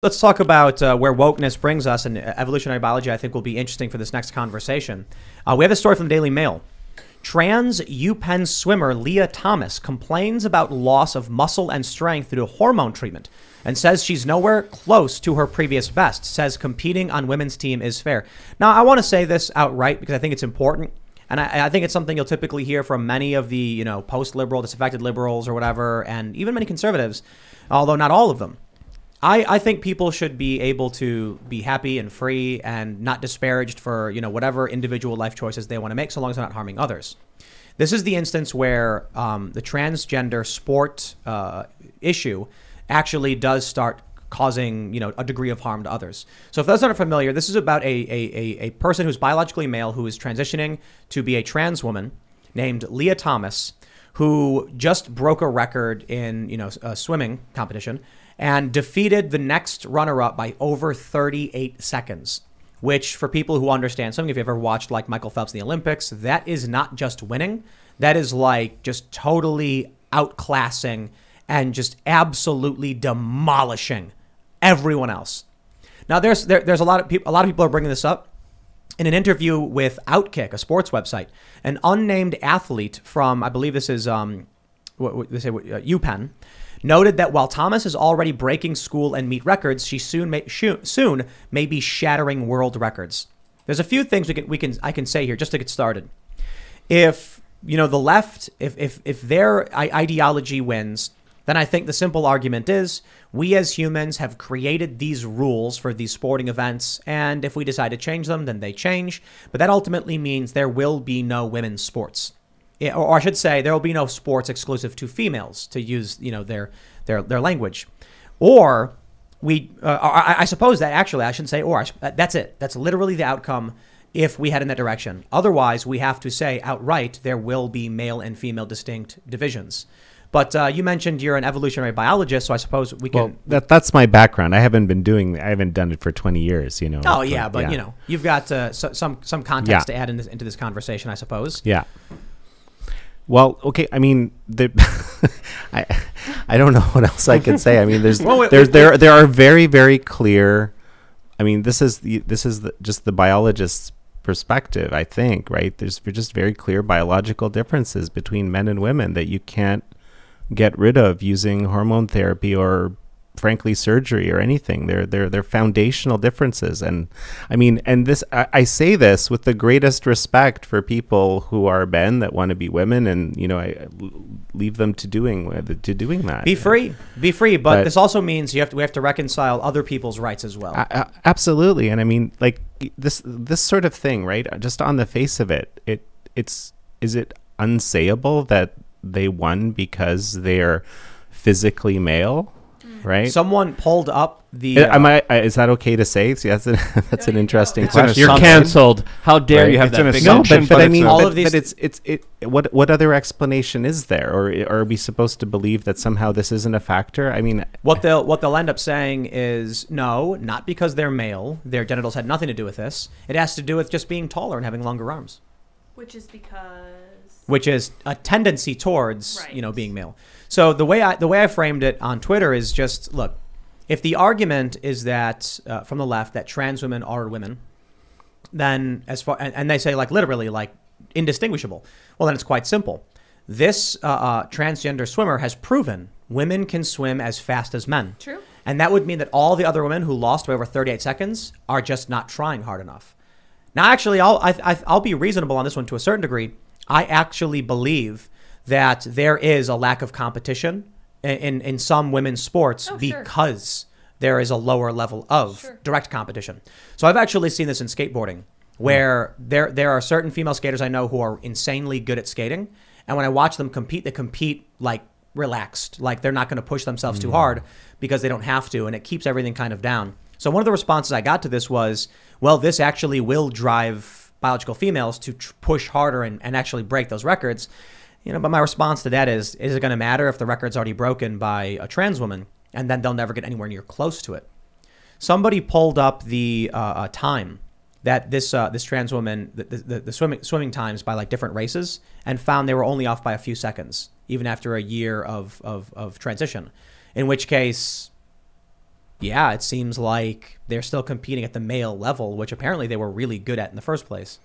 Let's talk about where wokeness brings us, and evolutionary biology I think will be interesting for this next conversation. We have a story from the Daily Mail. Trans UPenn swimmer Lydia Thomas complains about loss of muscle and strength due to hormone treatment and says she's nowhere close to her previous best, says competing on women's team is fair. Now, I want to say this outright because I think it's important. And I think it's something you'll typically hear from many of the, post-liberal, disaffected liberals or whatever, and even many conservatives, although not all of them. I think people should be able to be happy and free and not disparaged for, whatever individual life choices they want to make, so long as they're not harming others. This is the instance where the transgender sport issue actually does start causing, a degree of harm to others. So if those aren't familiar, this is about a person who's biologically male who is transitioning to be a trans woman named Lydia Thomas, who just broke a record in, a swimming competition and defeated the next runner-up by over 38 seconds, which for people who understand something, if you've ever watched like Michael Phelps in the Olympics, that is not just winning. That is like just totally outclassing and just absolutely demolishing everyone else. Now, there's a lot of people are bringing this up. In an interview with Outkick, a sports website, an unnamed athlete from, I believe this is UPenn, noted that while Thomas is already breaking school and meet records, she soon may be shattering world records. There's a few things I can say here just to get started. If the left, if their ideology wins, then I think the simple argument is we as humans have created these rules for these sporting events, and if we decide to change them, then they change. But that ultimately means there will be no women's sports. Or I should say, there will be no sports exclusive to females, to use their language, or I suppose that actually I shouldn't say or. That's it. That's literally the outcome if we head in that direction. Otherwise, we have to say outright there will be male and female distinct divisions. But you mentioned you're an evolutionary biologist, so I suppose we can. Well, that's my background. I haven't done it for 20 years. Oh yeah, but you've got some context to add into this conversation, I suppose. Yeah. Well, okay. I mean, I don't know what else I can say. I mean, there are very, very clear. I mean, this is just the biologist's perspective, I think, right? There's just very clear biological differences between men and women that you can't get rid of using hormone therapy or, frankly, surgery or anything. They're foundational differences. And I mean, and this, I say this with the greatest respect for people who are men that want to be women, and I leave them to doing that. Be free. But this also means we have to reconcile other people's rights as well. Absolutely. And I mean, like this sort of thing, right? Just on the face of it, is it unsayable that they won because they're physically male? Right. Someone pulled up the. Is that okay to say? See, that's an interesting question. You're canceled. How dare you have that big assumption? But I mean, all of these. What other explanation is there, or are we supposed to believe that somehow this isn't a factor? I mean, what they'll end up saying is no, not because they're male. Their genitals had nothing to do with this. It has to do with just being taller and having longer arms. Which is a tendency towards being male. So the way I framed it on Twitter is just, look, if the argument is that from the left that trans women are women, then and they say like literally like indistinguishable, well then it's quite simple. This transgender swimmer has proven women can swim as fast as men. True. And that would mean that all the other women who lost by over 38 seconds are just not trying hard enough. Now, actually, I'll be reasonable on this one to a certain degree. I actually believe that there is a lack of competition in some women's sports because there is a lower level of direct competition. So I've actually seen this in skateboarding, where there are certain female skaters I know who are insanely good at skating. And when I watch them compete, they compete like relaxed, like they're not going to push themselves too hard because they don't have to. And it keeps everything kind of down. So one of the responses I got to this was, well, this actually will drive biological females to push harder and actually break those records. But my response to that is it going to matter if the record's already broken by a trans woman and then they'll never get anywhere near close to it? Somebody pulled up the time that this trans woman, the swimming times by like different races, and found they were only off by a few seconds, even after a year of transition, in which case yeah, it seems like they're still competing at the male level, which apparently they were really good at in the first place.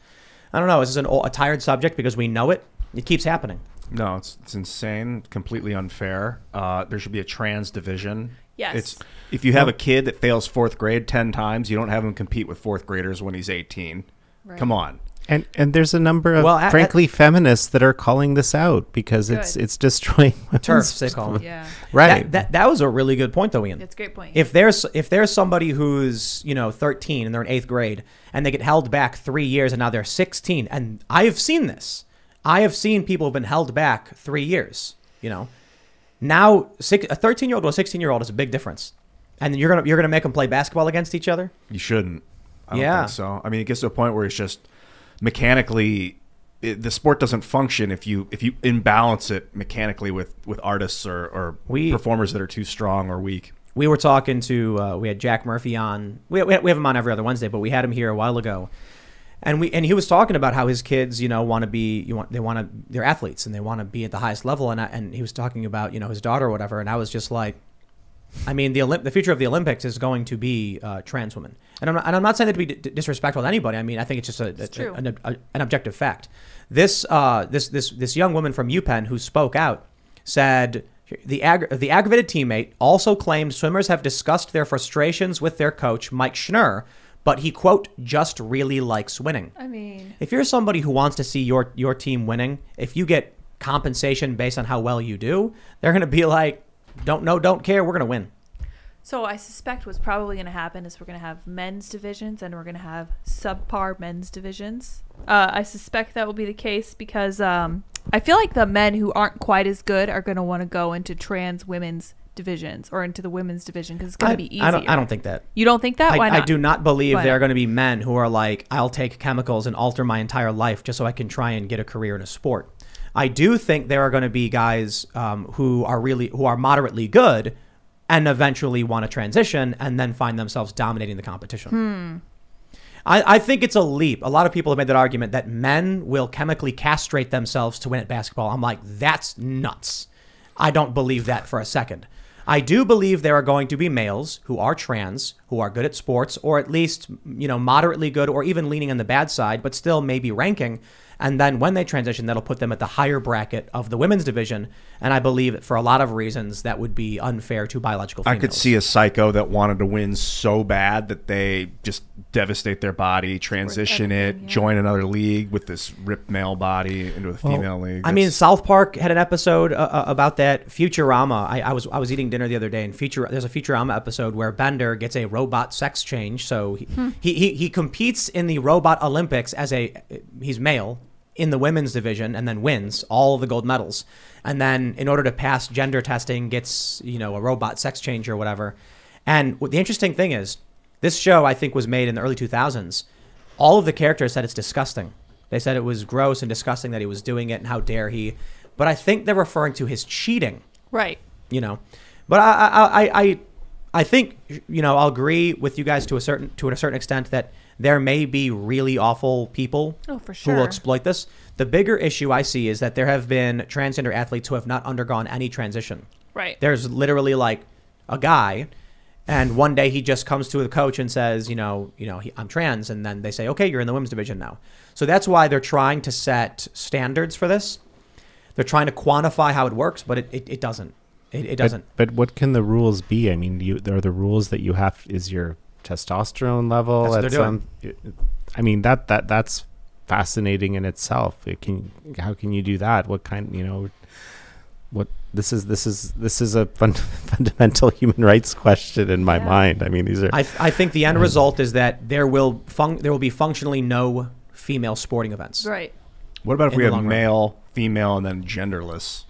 I don't know. Is this a tired subject because we know it? It keeps happening. No, it's insane, completely unfair. There should be a trans division. Yes. If you have a kid that fails 4th grade 10 times, you don't have him compete with 4th graders when he's 18. Right. Come on. And there's a number of frankly feminists that are calling this out because it's destroying turfs, they call them. Yeah. Right. That was a really good point though, Ian. That's a great point. If there's somebody who's 13 and they're in 8th grade and they get held back 3 years and now they're 16, and I have seen this. I have seen people who've been held back 3 years. Now a 13-year-old to a 16-year-old is a big difference, and you're gonna make them play basketball against each other. You shouldn't. I don't think so. I mean, it gets to a point where it's just mechanically the sport doesn't function if you imbalance it mechanically with artists or performers that are too strong or weak. We were talking to we had Jack Murphy on. We have him on every other Wednesday, but we had him here a while ago, and he was talking about how his kids want to be they're athletes and they want to be at the highest level, and he was talking about his daughter or whatever, and I was just like, I mean, the future of the Olympics is going to be trans women, and I'm not saying that to be disrespectful to anybody. I mean, I think it's just an objective fact. This young woman from UPenn who spoke out said the aggravated teammate also claimed swimmers have discussed their frustrations with their coach Mike Schnurr, but he, quote, just really likes winning. I mean, if you're somebody who wants to see your team winning, if you get compensation based on how well you do, they're going to be like, don't care, we're going to win. So I suspect what's probably going to happen is we're going to have men's divisions and we're going to have subpar men's divisions. I suspect that will be the case because I feel like the men who aren't quite as good are going to want to go into trans women's divisions or into the women's division because it's going to be easier. I don't think that. You don't think that? Why not? I do not believe there are going to be men who are like, I'll take chemicals and alter my entire life just so I can try and get a career in a sport. I do think there are going to be guys who are moderately good and eventually want to transition and then find themselves dominating the competition. I think it's a leap. A lot of people have made that argument that men will chemically castrate themselves to win at basketball. I'm like, that's nuts. I don't believe that for a second. I do believe there are going to be males who are trans, who are good at sports, or at least, moderately good, or even leaning on the bad side, but still maybe ranking. And then when they transition, that'll put them at the higher bracket of the women's division. And I believe that for a lot of reasons, that would be unfair to biological females. I could see a psycho that wanted to win so bad that they just devastate their body, transition join another league with this ripped male body into a female league. I mean, South Park had an episode about that. Futurama. I was eating dinner the other day, and there's a Futurama episode where Bender gets a robot sex change. So he competes in the robot Olympics as he's male in the women's division and then wins all of the gold medals. And then in order to pass gender testing, gets, a robot sex change or whatever. And the interesting thing is, this show, I think, was made in the early 2000s. All of the characters said it's disgusting. They said it was gross and disgusting that he was doing it and how dare he. But I think they're referring to his cheating. Right. But I think, I'll agree with you guys to a certain extent that there may be really awful people who will exploit this. The bigger issue I see is that there have been transgender athletes who have not undergone any transition. Right. There's literally like a guy, and one day he just comes to the coach and says, I'm trans, and then they say, okay, you're in the women's division now. So that's why they're trying to set standards for this. They're trying to quantify how it works, but it doesn't. It doesn't. But what can the rules be? I mean, there are the rules that you have. Is your testosterone level? That's what they're doing. I mean, that's fascinating in itself. How can you do that? What kind? What this is a fundamental human rights question in my mind. I mean, these are. I think the end result is that there will be functionally no female sporting events. Right. What about if we have male, female, and then genderless?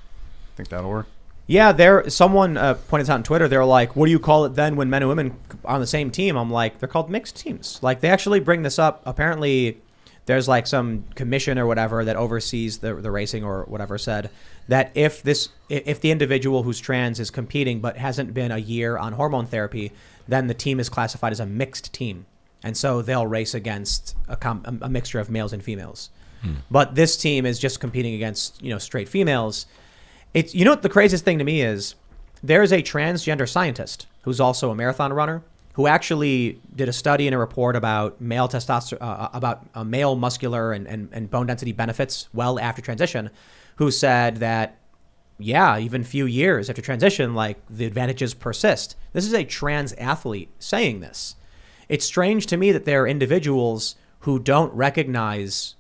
Think that'll work? Yeah, someone pointed out on Twitter, they're like, what do you call it then when men and women are on the same team? I'm like, they're called mixed teams. Like, they actually bring this up. Apparently, there's like some commission or whatever that oversees the racing or whatever said that if the individual who's trans is competing but hasn't been a year on hormone therapy, then the team is classified as a mixed team. And so they'll race against a mixture of males and females. But this team is just competing against, straight females. It's, what the craziest thing to me is, There's a transgender scientist who's also a marathon runner who actually did a study and a report about male testosterone, about male muscular and bone density benefits well after transition, who said that, yeah, even few years after transition, like the advantages persist. This is a trans athlete saying this. It's strange to me that there are individuals who don't recognize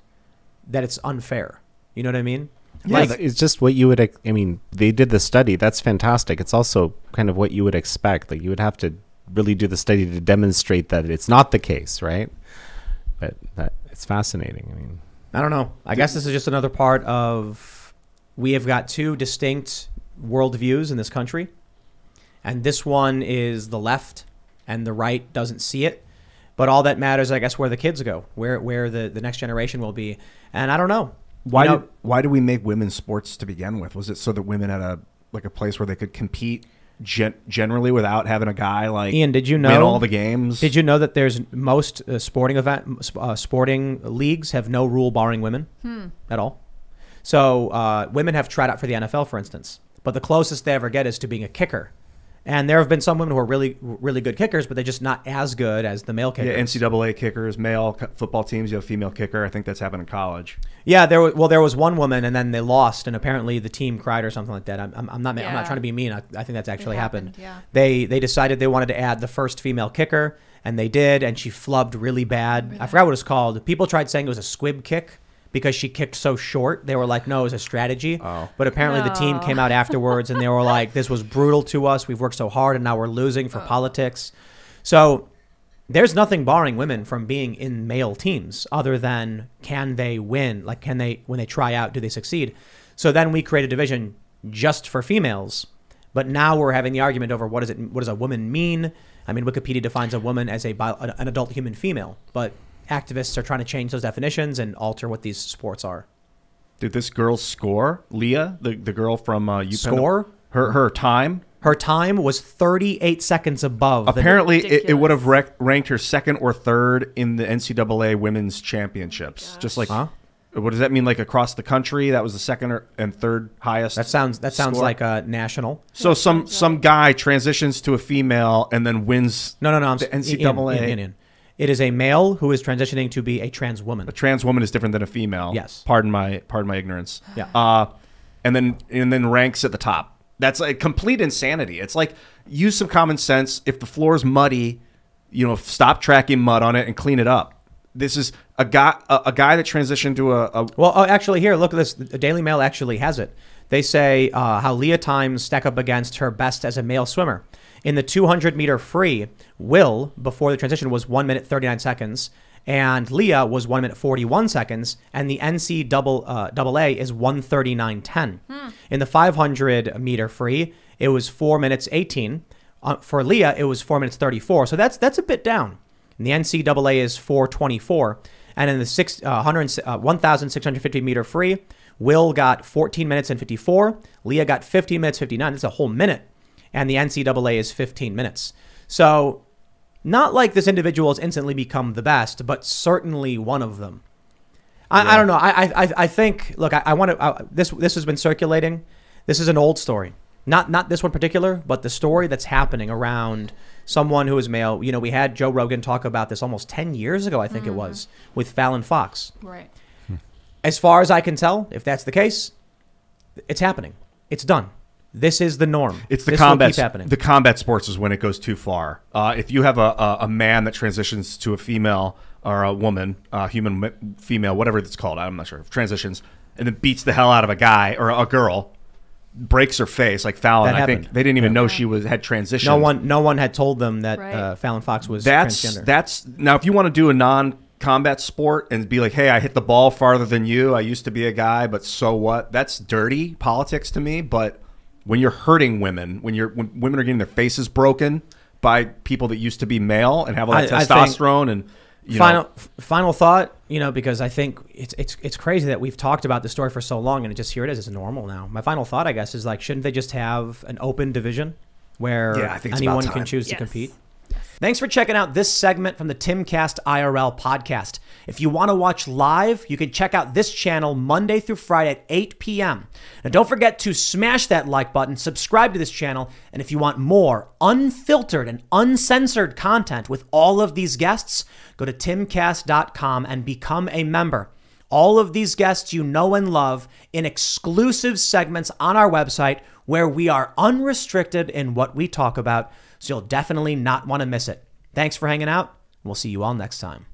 that it's unfair. You know what I mean? Yeah, like, it's just what you would, I mean, they did the study. That's fantastic. It's also kind of what you would expect. Like, you would have to really do the study to demonstrate that it's not the case, right? But it's fascinating. I mean, I don't know. I guess this is just another part of, we have got two distinct worldviews in this country. And this one is the left and the right doesn't see it. But all that matters, I guess, where the kids go, where the next generation will be. And I don't know. Why do we make women's sports to begin with? Was it so that women had a place where they could compete generally without having a guy like Ian? Did you know win all the games? Did you know that there's most sporting leagues have no rule barring women at all? So women have tried out for the NFL, for instance, but the closest they ever get is to being a kicker. And there have been some women who are really, really good kickers, but they're just not as good as the male kickers. Yeah, NCAA kickers, male football teams, you have a female kicker. I think that's happened in college. Yeah, there was one woman, and then they lost, and apparently the team cried or something like that. I'm not trying to be mean. I think that's actually happened. Yeah. They decided they wanted to add the first female kicker, and they did, and she flubbed really bad. I forgot what it's called. People tried saying it was a squib kick because she kicked so short. They were like, no, it was a strategy. Oh. But apparently the team came out afterwards and they were like, this was brutal to us. We've worked so hard and now we're losing for politics. So there's nothing barring women from being in male teams other than, can they win? Like, when they try out, do they succeed? So then we create a division just for females. But now we're having the argument over what does a woman mean? I mean, Wikipedia defines a woman as an adult human female, but activists are trying to change those definitions and alter what these sports are. Did this girl score? Leah, the girl from UPenn? Score? Her time? Her time was 38 seconds above. Apparently, it would have ranked her second or third in the NCAA Women's Championships. Just like, what does that mean? Like across the country, that was the second and third highest. That sounds like a national. So some guy transitions to a female and then wins. No. The NCAA. It is a male who is transitioning to be a trans woman. A trans woman is different than a female. Yes. Pardon my ignorance. Yeah. And then ranks at the top. That's like complete insanity. It's like, use some common sense. If the floor is muddy, stop tracking mud on it and clean it up. This is a guy that transitioned to a. Well, actually, here, look at this. The Daily Mail actually has it. They say how Leah times stack up against her best as a male swimmer. In the 200-meter free, Will, before the transition, was 1 minute 39 seconds, and Leah was 1 minute 41 seconds, and the NCAA is 1:39.10. In the 500-meter free, it was 4 minutes 18. For Leah, it was 4 minutes 34. So that's a bit down. And the NCAA is 4:24, and in the 1,650-meter free, Will got 14 minutes and 54. Leah got 15 minutes 59. That's a whole minute. And the NCAA is 15 minutes. So not like this individual has instantly become the best, but certainly one of them. I don't know. I think, look, I want to, this has been circulating. This is an old story. Not this one particular, but the story that's happening around someone who is male. We had Joe Rogan talk about this almost 10 years ago, I think it was, with Fallon Fox. Right. As far as I can tell, if that's the case, it's happening. It's done. This is the norm. It's the this combat. Will keep happening. The combat sports is when it goes too far. If you have a man that transitions to a female or a woman, human female, whatever it's called, I'm not sure, transitions, and then beats the hell out of a guy or a girl, breaks her face like Fallon. I think they didn't even know she had transitioned. No one had told them that Fallon Fox was transgender. That's now if you want to do a non-combat sport and be like, hey, I hit the ball farther than you. I used to be a guy, but so what? That's dirty politics to me. But when you're hurting women, when women are getting their faces broken by people that used to be male and have all that testosterone and final thought, because I think it's crazy that we've talked about this story for so long and here it is. It's normal now. My final thought, I guess, is like, shouldn't they just have an open division where anyone can choose to compete? Thanks for checking out this segment from the Timcast IRL podcast. If you want to watch live, you can check out this channel Monday through Friday at 8 p.m. Now, don't forget to smash that like button, subscribe to this channel, and if you want more unfiltered and uncensored content with all of these guests, go to timcast.com and become a member. All of these guests you know and love in exclusive segments on our website where we are unrestricted in what we talk about, so you'll definitely not want to miss it. Thanks for hanging out. We'll see you all next time.